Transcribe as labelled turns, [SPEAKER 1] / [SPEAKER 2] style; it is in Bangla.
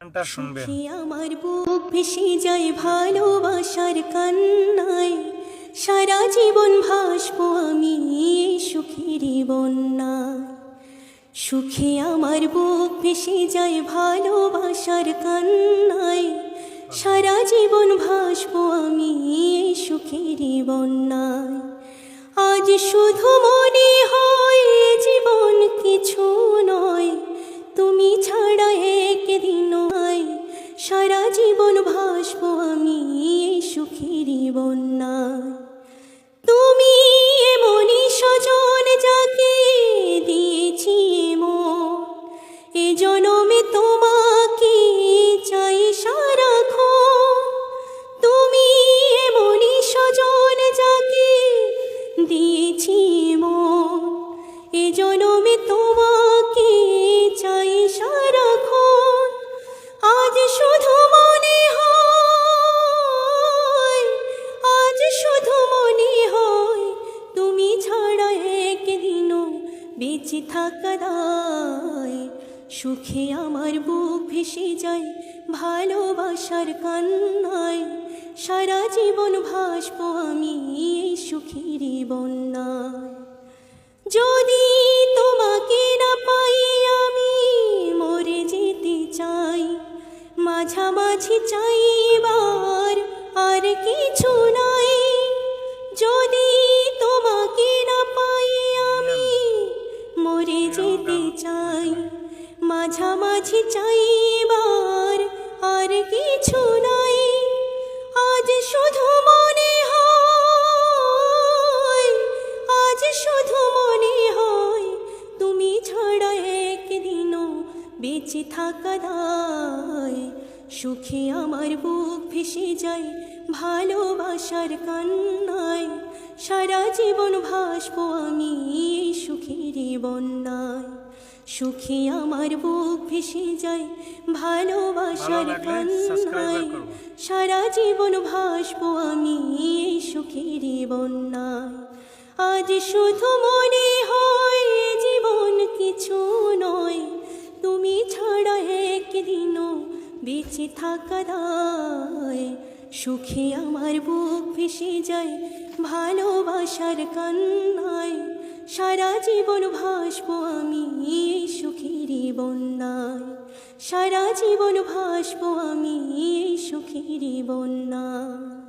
[SPEAKER 1] গানটা শুনবেন।
[SPEAKER 2] সুখে আমার বুক ভেসে যায় ভালোবাসার কান্নায়, সারা জীবন ভাসবো আমি এই সুখেরই বন্যায়। সুখে আমার বুক ভেসে যায় ভালোবাসার কান্নায়, সারা জীবন ভাসবো আমি এই সুখেরই বন্যায়। আজ শুধু মনে হয় এ জীবন কিছু নয়, তুমি ছাড়া একদিন নয়, সারা জীবন ভাসবো আমি এই সুখেরই বন্যায়। তুমি এমনই স্বজন যাকে দিয়েছি মন, এ জনমে তোমাকে চাই সারাক্ষণ। তুমি এমনই স্বজন যাকে দিয়েছি মন, এ জনমে তোমাকে চাই সারাক্ষণ। আজ শুধু মনে হয়, আজ শুধু মনে হয়, তুমি ছাড়া একদিনও বেঁচে থাকা দায়। সুখে আমার বুক ভেসে যায় ভালোবাসার কান্নায়, সারা জীবন ভাসবো আমি এই সুখেরই বন্যায়। যদি তোমাকে না পাই আমি মরে যেতে চাই, মাঝামাঝি চাইবার আর কিছু নাই। যদি তোমাকে না পাই আমি মরে যেতে চাই, মাঝামাঝি চাইবার আর কিছু নাই। আজ শুধু মনে হয়, আজ শুধু মনে হয়, তুমি ছাড়া একদিনও বেঁচে থাকা দায়। সুখে আমার বুক ভেসে যায় ভালোবাসার কান্নায়, সারা জীবন ভাসবো আমি এই সুখেরই বন্যায়। সুখে আমার বুক ভেসে যায় ভালোবাসার কান্নায়, সারা জীবন ভাসবো আমি এই সুখেরই বন্যায়। আজ শুধু মনে হয় এ জীবন কিছু নয়, তুমি ছাড়া একদিনও বেঁচে থাকা দায়। সুখে আমার বুক ভেসে যায় ভালোবাসার কান্নায়, সারা জীবন ভাসবো আমি এই সুখেরই বন্যায়। সারা জীবন ভাসবো আমি এই সুখেরই বন্যায়।